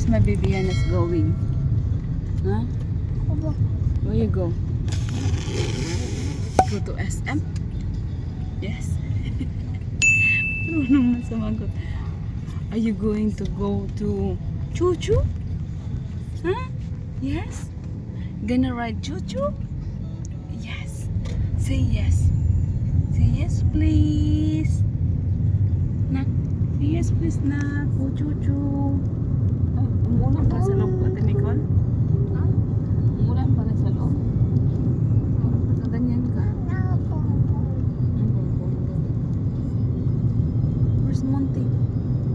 Where's my baby Hannah's going? Huh? Where you go? Go to SM? Yes. Marunong na sumagot. Are you going to go to Choo Choo? Huh? Yes? Gonna ride Choo Choo? Yes. Say yes. Say yes, please. Nak. Say yes, please, nak. Go Choo Choo. Oh, umulan pa sa loob ko, Ate Nicole. Umulan pa rin sa loob. Ganyan ka. Where's Monty?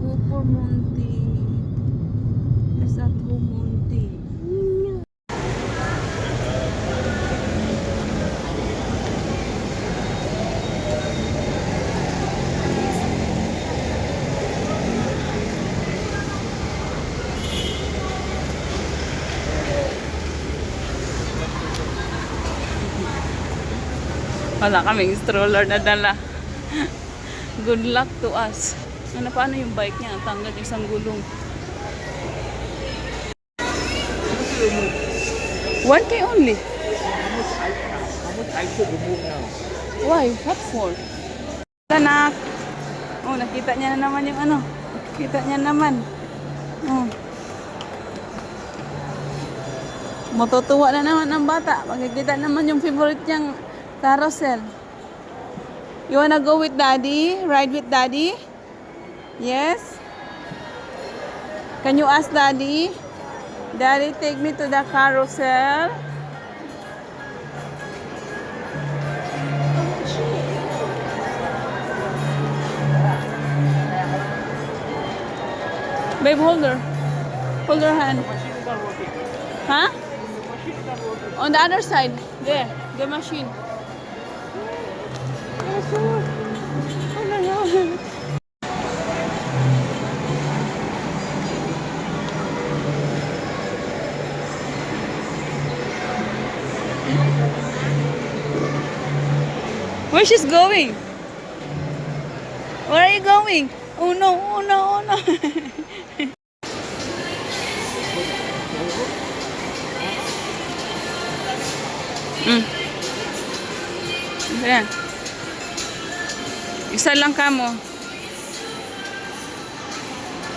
Oh, poor Monty. Where's that poor Monty? Wala kaming stroller na dala. Good luck to us. Ano, paano yung bike niya? Tanggal isang gulong. 1K only. How much I should remove now? Why? What for? Anak. Oh, nakita niya na naman yung ano. Nakita niya naman. Oh. Matutuwa na naman ang bata. Makikita naman yung favorite niyang carousel. You wanna go with daddy? Ride with daddy? Yes? Can you ask daddy? Daddy, take me to the carousel. Babe, hold her. Hold her hand. Machine is not working. Huh? Machine is not working. On the other side. There. The machine. Where she's going? Where are you going? Oh no, oh no, oh no. Ayan. Isa lang kamo.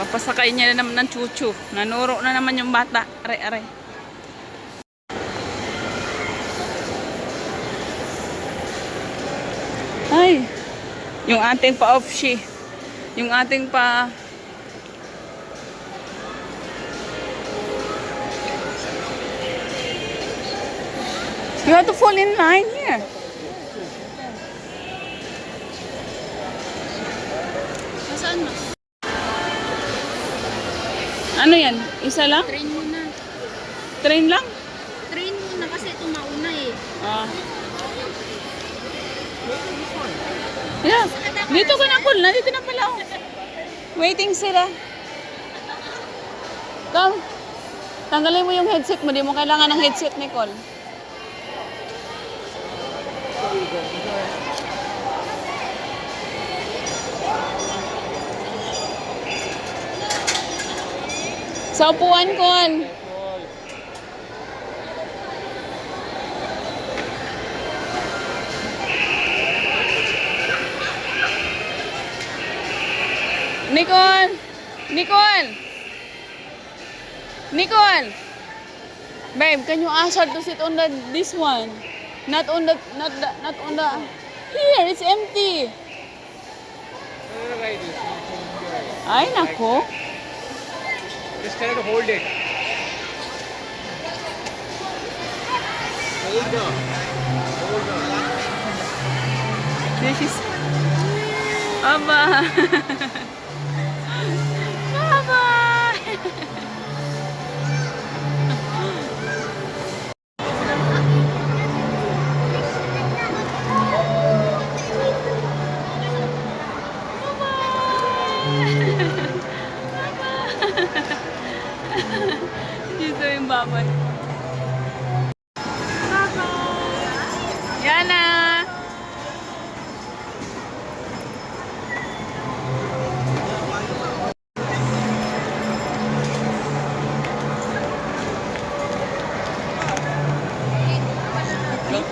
Papasakay niya na naman ng chuchu. Nanuro na naman yung bata. Aray, aray. Ay. Yung ating pa-off-shi. Yung ating pa... You have to fall in line here. Saan mo? Ano yan? Isa lang? Train muna. Train lang? Train muna kasi ito mauna eh. Ah. Yeah. Dito ka na, Paul. Nandito na pala. Oh. Waiting sila. Come. Tanggalin mo yung headset mo. Di mo kailangan ng headset, Nicole. Sa upuan, Con. Nicole! Nicole! Nicole! Babe, can you ask her to sit on this one? Not on the here, it's empty. Ay, nako. Just try to hold it. Hold on. Hold on. This is... Aba. Bye-bye. Dito yung babay. Yana!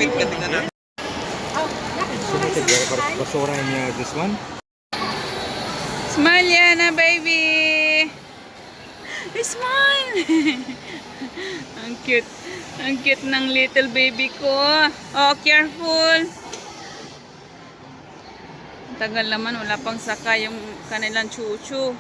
Kapit ka, tingnan natin. Basura niya this one. Smile, Yana, baby! Smile! Ang cute. Ang cute ng little baby ko. Oh, careful! Tagal naman, wala pang saka yung kanilang chuchu.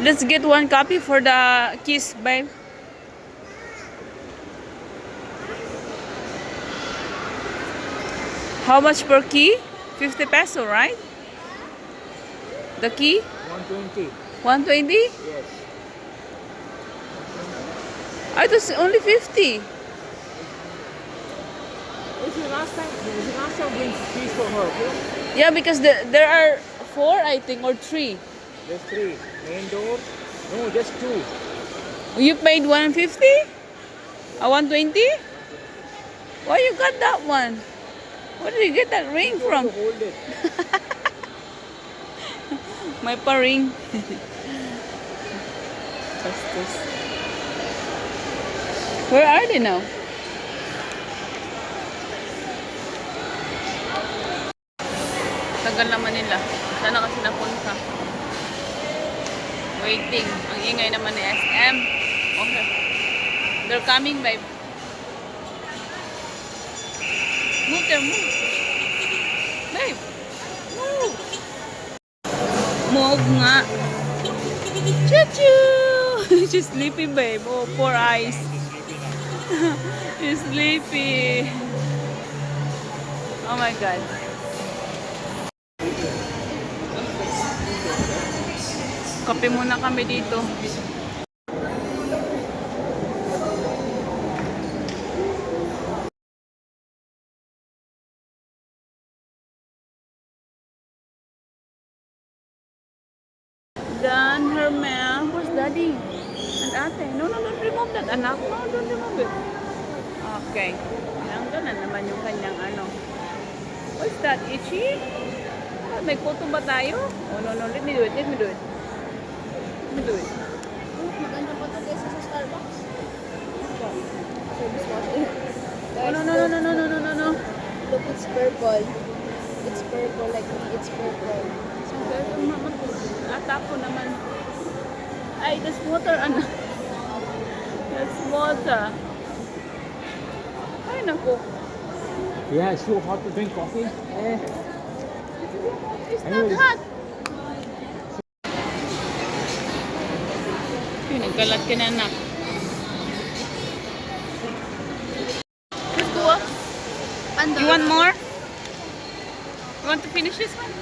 Let's get one copy for the kiss, babe. How much per key? 50 peso, right? The key? 120. 120? Yes. I thought only 50. This is last time doing fees for her, okay? Yeah, because there are 4, I think, or 3. There's 3. Main door. No, just 2. You paid 150? 120? Why you got that one? Where did you get that ring from? To hold it. May pa-ring. Bastos. Where are they now? Tagal naman nila. Sana kasi napunta. Waiting. Ang ingay naman ni SM. Okay. They're coming, babe. Move there, move. Babe. Move. Move nga. Choo-choo! She's sleepy, babe. Oh, poor eyes. She's sleepy. Oh my God. Kape muna kami dito. Dan, Hermel. Where's Daddy? And ate. No, don't remove that, anak. No, don't remove it. Okay. Tinanggal na naman yung kanyang ano. What's that? Itchy? Ah, may photo ba tayo? Oh, no. Let me do it. Let me do it. Let me do it. Maganda pa ito kaysa sa Starbucks. Service water. Oh, no. Look, it's purple. It's purple like me. It's purple. Atapo naman. Ay, that's water, anak. That's water. Ay, naku. Yeah, it's so hot to drink coffee. It's not hot. Nagkalat ka na, anak. Let's go up. You want more? You want to finish this one?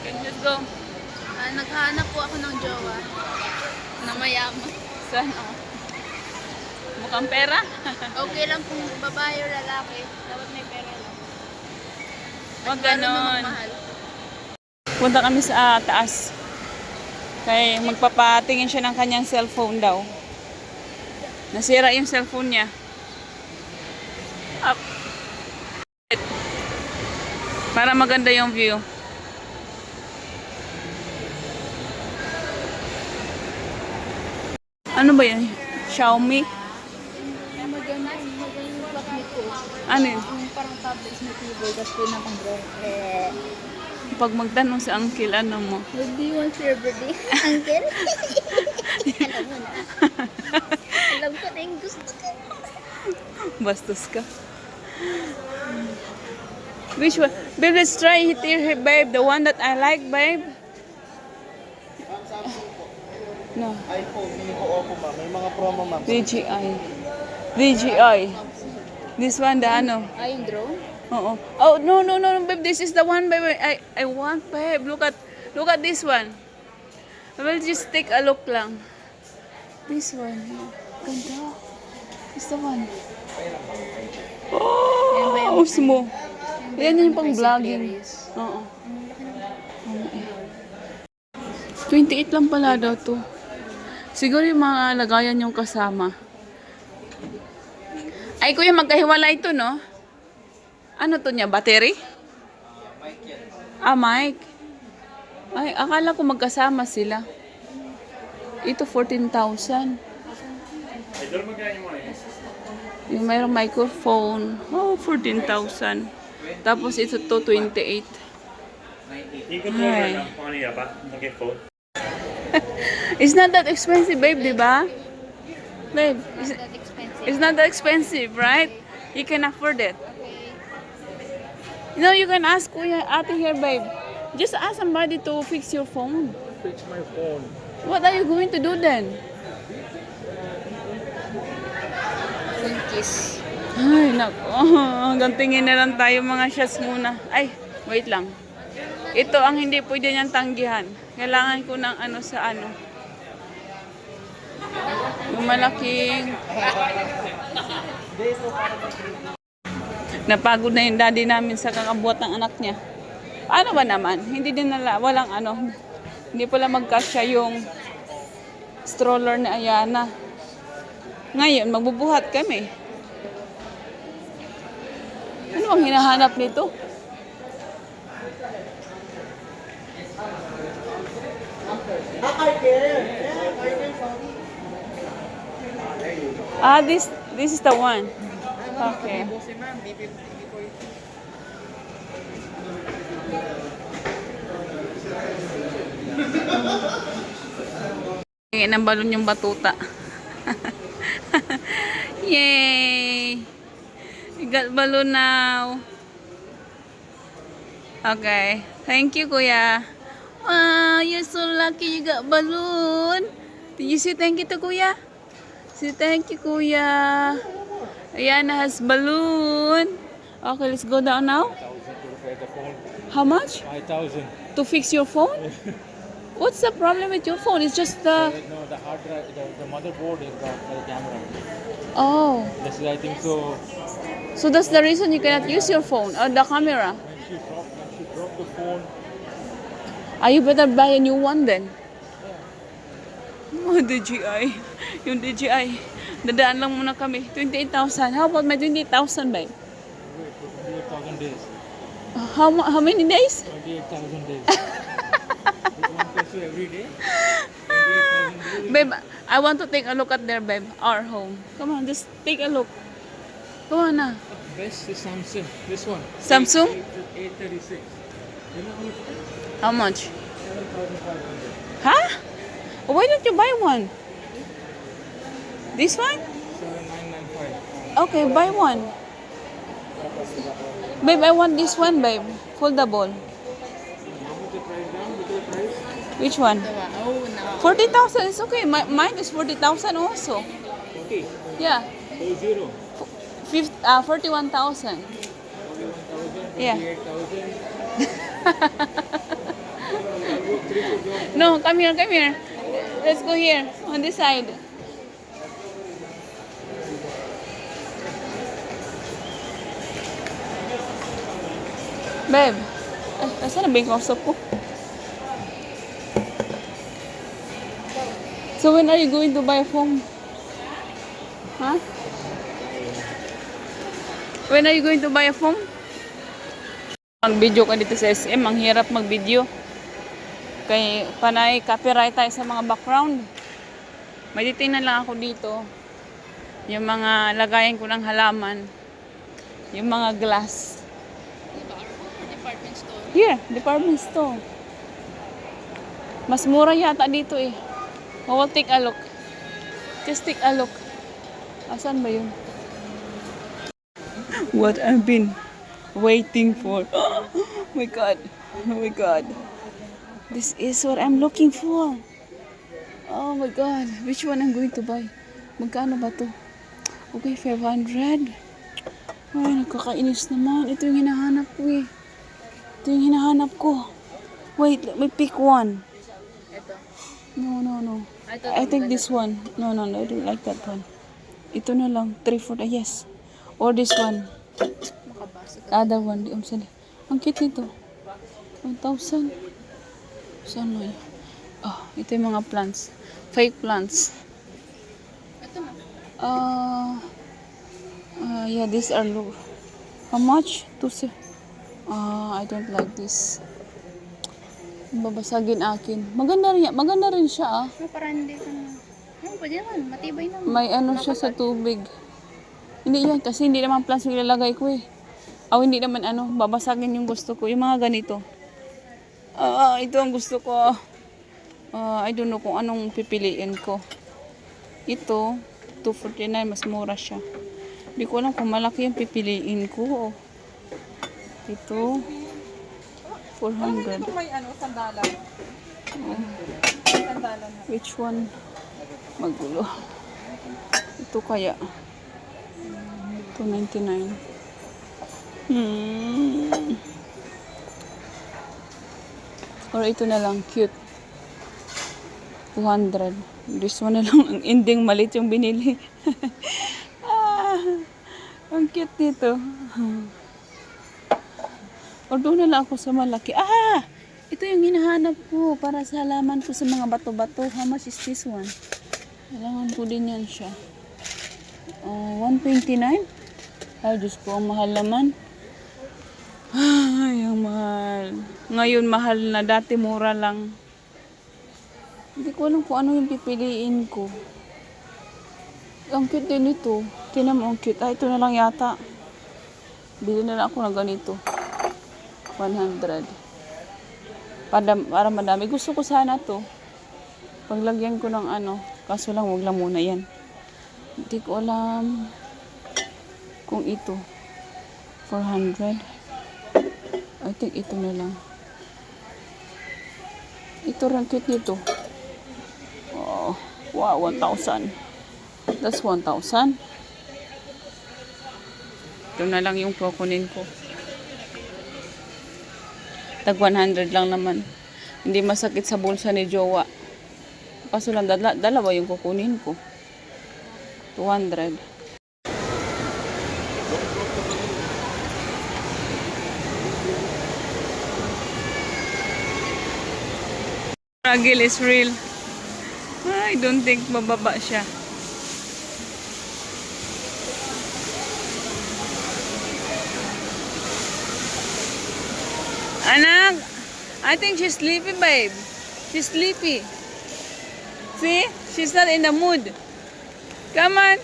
Okay, let's go. Naghahanap po ako ng jowa na mayaman. Saan? Oh. Mukhang pera? Okay lang kung babae o lalaki. Dapat may pera lang. Huwag Marunong ganon. magmahal. Punta kami sa taas. Kaya magpapatingin siya ng kanyang cellphone daw. Nasira yung cellphone niya. Up. Para maganda yung view. Ano ba yan? Xiaomi? Maganda yung bakit ko. Ano yun? Yung parang tablets na keyboard, tapos pinakang Pag magtanong sa uncle, ano mo? What do you want for your birthday? Uncle? Alam mo na. Alam ko na yung gusto ko. Bastos ka. Which one? Babe, let's try it here, babe. The one that I like, babe. No. iPhone, hindi ko Oppo, ma'am. May mga promo, ma'am. DJI. This one, the ano? Ay, yung drone? Oo. Oh, no, babe. This is the one, babe. I want, babe. Look at this one. I will just take a look lang. This one. Ganda. This the one. Oh, mo. Yan yung pang vlogging. Oo. 28 lang pala daw to. Siguro yung mga lagayan yung kasama. Ay, kuya, magkahiwalay ito, no? Ano to niya? Battery? Ah, mic. Ay, akala ko magkasama sila. Ito 14,000. Yung mayroong microphone. Oh, 14,000. Tapos ito to 28. Ay. It's not that expensive, babe, di ba? Babe, That expensive. it's not that expensive, right? You can afford it. You know, you can ask Kuya Ate here, babe. Just ask somebody to fix your phone. Fix my phone. What are you going to do then? Phone kiss. Ay, nako. Hanggang tingin na lang tayo mga shots muna. Ay, wait lang. Ito ang hindi pwede niyang tanggihan. Kailangan ko ng ano sa ano. Yung malaking... Napagod na yung daddy namin sa kakabuhat ng anak niya. Paano ba naman? Hindi din nala, walang ano. Hindi pala magkasya yung stroller ni Ayana. Ngayon, magbubuhat kami. Ano ang hinahanap nito? Ah, this is the one. Okay. Ngayon ang balon yung batuta. Yay! We got balloon now. Okay. Thank you, Kuya. Wow, you're so lucky you got balloon. Did you say thank you to Kuya? Say thank you, Kuya. Ayana has balloon. Okay, let's go down now. 5,000 to repair the phone. How much? 5,000. To fix your phone? What's the problem with your phone? It's just the... No, the hard drive, the motherboard is got the camera. Oh. This is, I think so. So that's the reason you cannot use your phone or the camera. When she dropped the phone. You better buy a new one then. Oh, DJI. Yung DJI. Dadaan lang muna kami. 28,000. How about my 28,000, babe? Wait, 28,000 days. How many days? 28,000 days. This one costs you every day. 28,000 days. Babe, I want to take a look at there, babe. Our home. Come on, just take a look. Come on na. Best is Samsung. This one. Samsung? 836. You know how much it is? How much? 7,500. Huh? Why don't you buy one? This one? 7,995. Okay, buy one. Babe, I want this one, babe. Foldable. How much the price down? Look at the price. Which one? Oh, no. 40,000 is okay. Mine is 40,000 also. 40. Yeah. 40. 41,000. 41,000. Yeah. 28,000. No, come here, come here. Let's go here, on this side. Babe, ay, nasa na ba yung kausap ko? So when are you going to buy a phone? Huh? When are you going to buy a phone? Mag-video ka dito sa SM, ang hirap mag-video. Kaya panay copyright tayo sa mga background. May titingnan lang ako dito. Yung mga lagayan ko ng halaman. Yung mga glass. Department store. Here, department store. Mas mura yata dito eh. We'll take a look. Just take a look. Asan ba yun? What I've been waiting for. Oh my God. Oh my God. This is what I'm looking for. Oh my God. Which one I'm going to buy? Magkano ba to? Okay, 500. Ay, nakakainis naman. Ito yung hinahanap ko eh. Ito yung hinahanap ko. Wait, let me pick one. Ito. No. I take this one. No, I don't like that one. Ito na lang. 340. Yes. Or this one. Makabasa ka. Other one. Di umsali. Ang cute nito. 1,000. Saan mo yun? Oh, ito yung mga plants. Fake plants. Ito mo. Yeah, these are low. How much? I don't like this. Babasagin akin. Maganda rin siya ah. No, para hindi ka na. Ano, pwede naman. Matibay naman. May ano siya sa tubig. Hindi yan, kasi hindi naman plastic ilalagay ko eh. Hindi naman ano, babasagin yung gusto ko. Yung mga ganito. Ito ang gusto ko. I don't know kung anong pipiliin ko. Ito, 249, mas mura siya. Hindi ko alam kung malaki yung pipiliin ko. Ito, 400. Ito may ano, sandalan. Sandalan. Which one? Magulo. Ito kaya. 299. Or ito na lang, cute. 200. This one na lang, ang ending malit yung binili. Ang cute nito. Or doon na lang ako sa malaki. Ito yung hinahanap ko para sa halaman ko sa mga bato-bato. How much is this one? Kailangan ko din yan siya. 129? Ay, Diyos ko, ang mahal naman. Ay, ang mahal. Ngayon, mahal na. Dati, mura lang. Hindi ko alam kung ano yung pipiliin ko. Ang cute din ito. Tinan mo, ang cute. Ito na lang yata. Bili na lang ako ng ganito. 100. Para madami. Gusto ko sana to. Paglagyan ko ng ano. Kaso lang, wag lang muna yan. Hindi ko alam kung ito. 400. I think ito na lang. Ito rin cute nito. Oh, wow, 1,000. That's 1,000. Ito na lang yung kukunin ko. Tag 100 lang naman. Hindi masakit sa bulsa ni Jowa. Kaso lang dalawa yung kukunin ko. 200. Struggle is real. I don't think bababa siya. Anak, I think she's sleepy, babe. She's sleepy. See? She's not in the mood. Come on.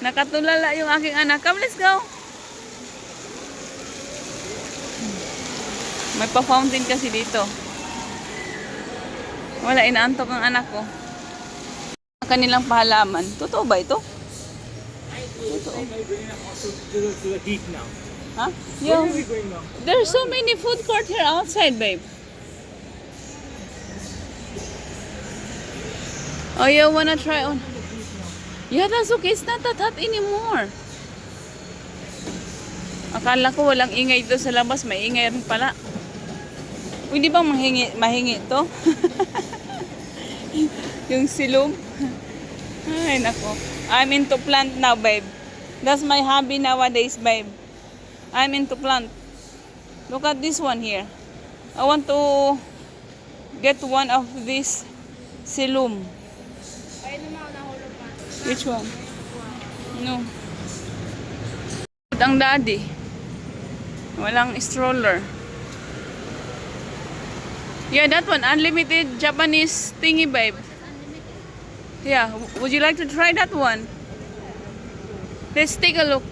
Nakatulala yung aking anak. Come, let's go. May pa-fountain kasi dito. Wala, inaantok ang anak ko. Kanilang pahalaman. Totoo ba ito? Totoo. To the heat now. Huh? Where Yo, are we going now? there's so many food court here outside, babe. Oh, you wanna try on? Yeah, that's okay. It's not that hot anymore. Akala ko walang ingay doon sa labas. May ingay rin pala. Uy, di ba mahingi to? Yung silong. Ay, nako. I'm into plant now, babe. That's my hobby nowadays, babe. I'm into plant. Look at this one here. I want to get one of these silum. Which one? No. Ang daddy. Walang stroller. Yeah, that one. Unlimited Japanese thingy, babe. Yeah. Would you like to try that one? Let's take a look.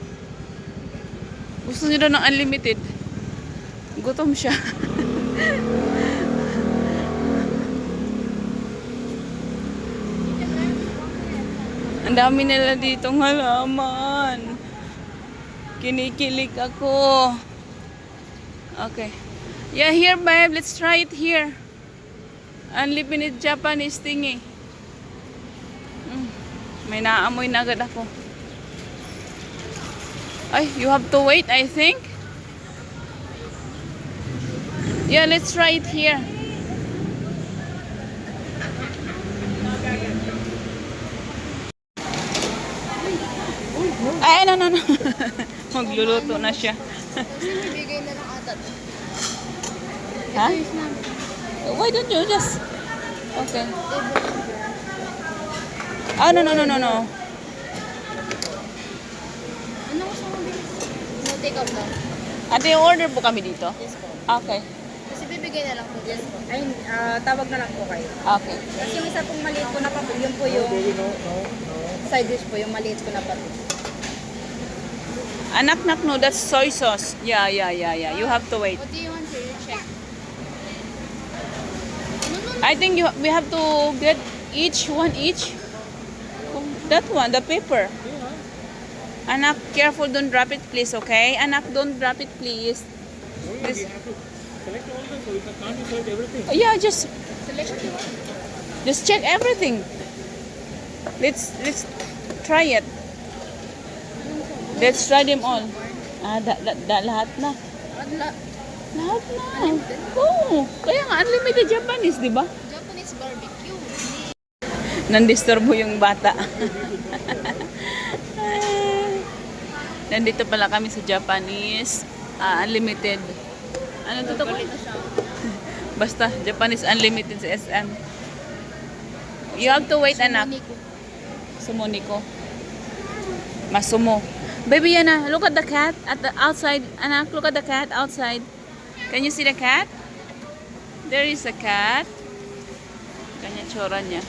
Gusto niyo daw ng unlimited. Gutom siya. Ang dami nila ditong halaman. Kinikilig ako. Okay. Yeah, here, babe. Let's try it here. Unlimited Japanese thingy. May naamoy na agad ako. Ay, you have to wait, I think. Yeah, let's try it here. Ay, no. Magluluto na siya. Kasi bibigay na lang ata. Ha? Why don't you just... Okay. Ah, no. Ano gusto mo din? No, take out lang. Ate, order po kami dito. Yes po. Okay. Kasi bibigay Bibigay na lang po. Yes po. Ay, tawag na lang po kayo. Okay. Tapos yung isa pong maliit ko na pa po, yun po yung side dish po, yung maliit ko na pa po. Anak, no, that's soy sauce. Yeah. You have to wait. What do you want to check? I think we have to get one each. That one, the paper. Anak, careful, don't drop it, please, okay? Anak, don't drop it, please. This, We have to select all the, so we can't select everything. yeah, just Select what you want. check everything. Let's try it. Let's try them all. Lahat na. Wala. Lahat na. Oo. Kaya nga, unlimited Japanese, di ba? Japanese barbecue. Nandisturbo yung bata. Nandito pala kami sa Japanese unlimited. Ano to? Basta Japanese unlimited sa SM. You have to wait, anak. Sumoniko. Masumo. Baby Yana, look at the cat at the outside. Anak, look at the cat outside. Can you see the cat? There is a cat. Kanya tsura niya.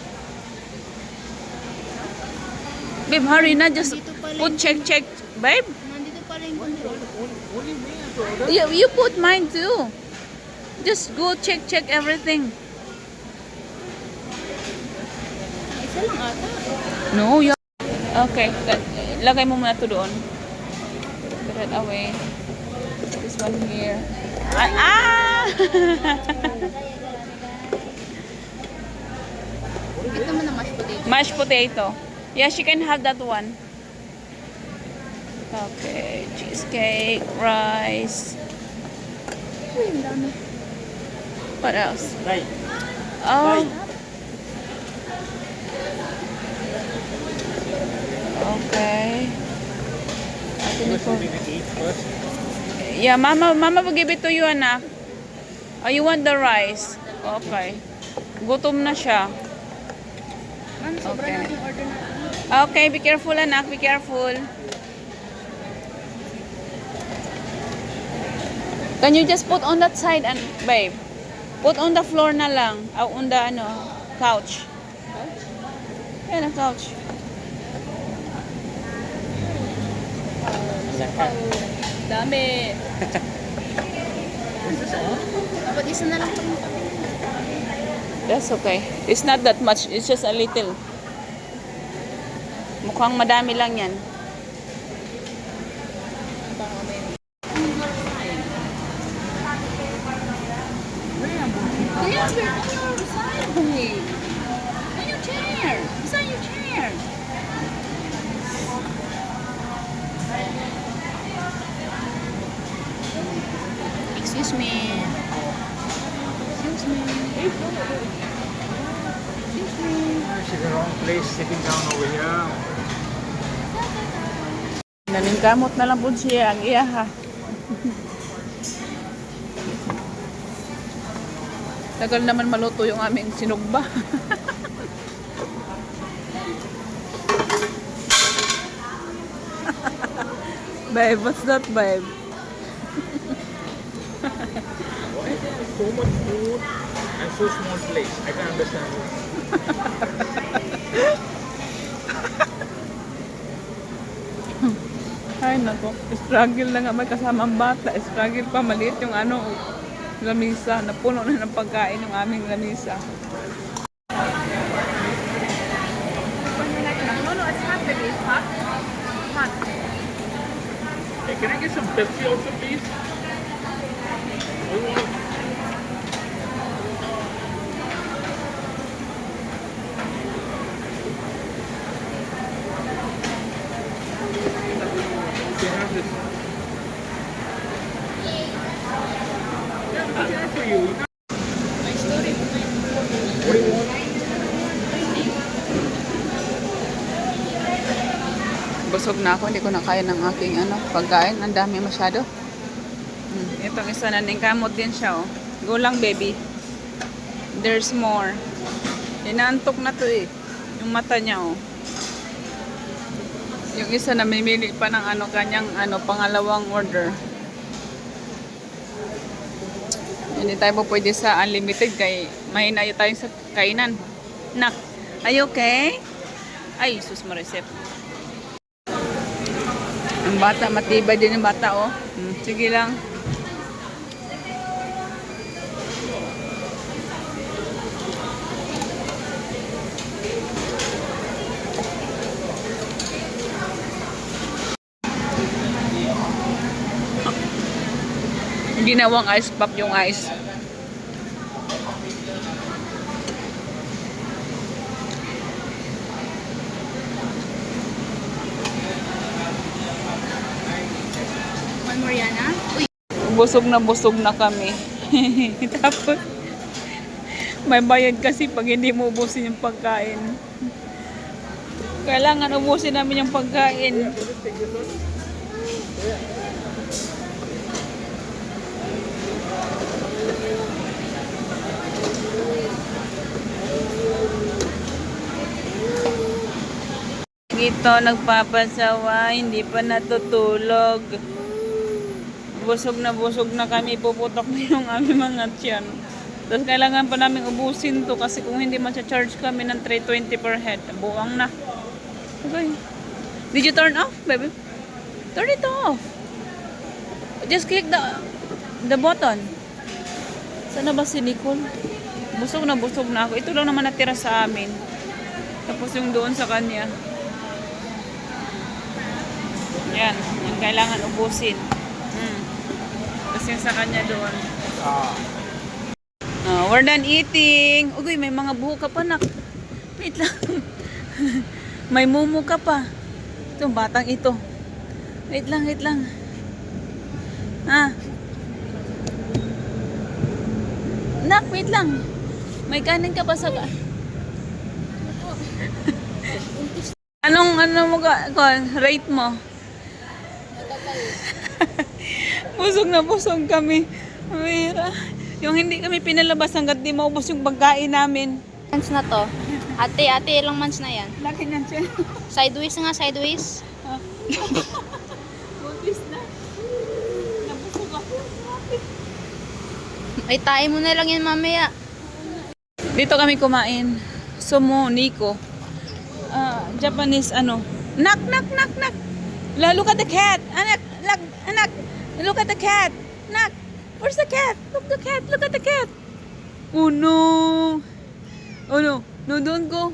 Babe, hurry na. Just put check. Babe, Nandito pala yung control. Only me have to order. you put mine too. Just go check everything. Isa lang ata. No, you... Okay, lagay mo muna to doon. Put it away. This one here. Ito mo na mashed potato. Mashed potato. Yeah, she can have that one. Okay, cheesecake, rice. Uy, ang dami. What else? Right. Oh. Okay. First we need to eat first. Yeah, Mama will give it to you, anak. Oh, you want the rice? Okay. Gutom na siya. Ano, sobra Okay. na yung order natin. Okay, be careful, anak. Be careful. Can you just put on that side, and babe? Put on the floor na lang. On the couch. Yeah, the couch. Dami. Dapat isa na lang pang That's okay. It's not that much. It's just a little. Mukhang madami lang yan. Kaya, we're on your side, babe. On your chair. Beside your chair. Excuse me. Excuse me. Excuse me. She's in the wrong place, sitting down over here. Naningkamot na lang po siya ang iya ha. Tagal naman maluto yung aming sinugba. Babe, what's that, babe? Why is there so much food and so small place? I can understand it. Ay, nako. Struggle na nga. May kasamang bata. Struggle pa. Maliit yung lamisa. Napuno na ng pagkain yung aming lamisa. Hey, can I get some Pepsi also, please? Can I have this? Yeah, I'm looking out for you. What do you want? Busog na ako. Hindi ko na kaya ng aking pagkain. Ang dami masyado. Itong isa na ningkamot din siya. Oh. Go lang, baby. There's more. Inaantok na to eh. Yung mata niya oh. Yung isa na mimili pa ng kanyang pangalawang order. Hindi tayo po pwede sa unlimited kay mahina tayo sa kainan. Nak, are you okay? Ay, sus marisip. Ang bata, matibay din yung bata, oh. Sige lang. Ginawang ice pop yung ice. One more yan, ha? Uy, Busog na kami. Tapos, may bayad kasi pag hindi mo ubusin yung pagkain. Kailangan ubusin namin yung pagkain. Ito, nagpapasawa, hindi pa natutulog. Busog na kami, puputok na yung aming mga tiyan. Tapos kailangan pa namin ubusin to kasi kung hindi ma-charge kami ng 320 per head, buwang na. Okay. Did you turn off, baby? Turn it off. Just click the button. Sana ba si Nicole? Busog na ako. Ito lang naman natira sa amin. Tapos yung doon sa kanya. Yan, yung kailangan ubusin. Tapos yung sa kanya doon. We're done eating. Uy, may mga buho ka pa, nak. Wait lang. May mumu ka pa. Itong batang ito. Wait lang. Nak, wait lang. May kanin ka pa sa... Ano mo ka? Rate mo? Busog kami. Mira. Yung hindi kami pinalabas hanggat di maubos yung pagkain namin. months na to. Ate, ilang months na yan? Laki na siya. Sideways nga, sideways. Buntis na. Nabusog ako. Ay, tayo mo na lang yan mamaya. Dito kami kumain. Sumo, Nico. Japanese Knock. Look at the cat. Anak. Look at the cat. Knock. Where's the cat? Look at the cat. Oh no. No, don't go.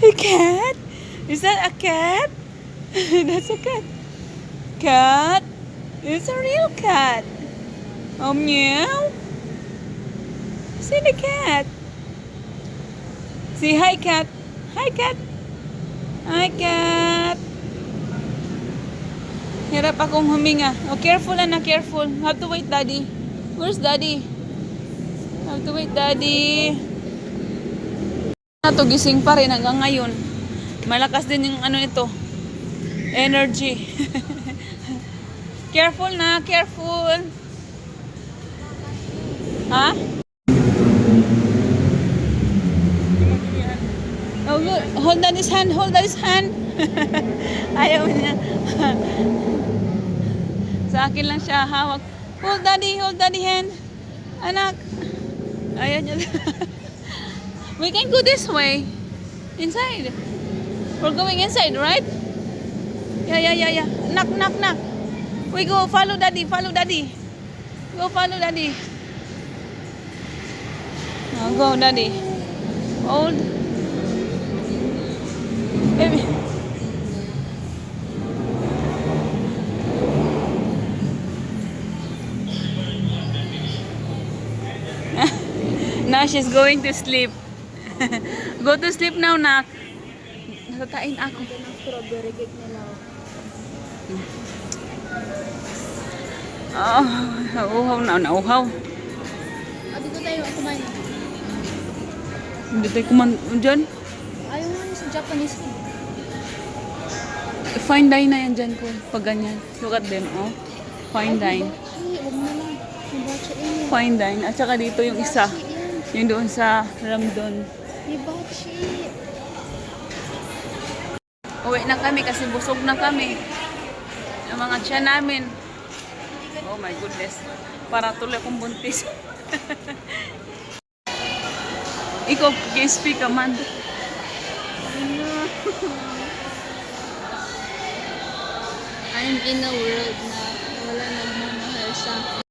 A cat? Is that a cat? That's a cat. Cat? It's a real cat. Oh, meow. See the cat. Say hi, cat. Hi, cat. Hi, cat. Hirap akong huminga. Oh, careful, anak, careful. Have to wait, daddy. Where's daddy? Have to wait, daddy. Gising pa rin hanggang ngayon. Malakas din yung ito. Energy. Careful na, careful. Ha? Oh, look. Hold daddy's hand. Ayaw niya. Sa akin lang siya hawak. Hold daddy hand. Anak. Ayaw niya. We can go this way. Inside. We're going inside, right? Yeah. Knock. We go follow daddy. Go follow daddy. Oh, go daddy. Hold. Baby. Now she's going to sleep. Go to sleep now, nak. Nakatain ako. Strawberry cake nila. Nauhaw na. Nauhaw. Dito tayo kumain. Hindi tayo kumain dyan. Ayaw nga sa Japanese food. Fine dine na yan dyan ko. Pag ganyan. Look at them, oh. Fine dine. Huwag mo lang. Hibachi yan. Fine dine. At saka dito yung isa. Yung doon sa Ramdon. Hibachi. Uwi na kami kasi busog na kami. Yung mga tiyan namin. Oh my goodness. Para tuloy akong buntis. Ikaw, speak ka man. I'm in a world na wala nagmamahal sa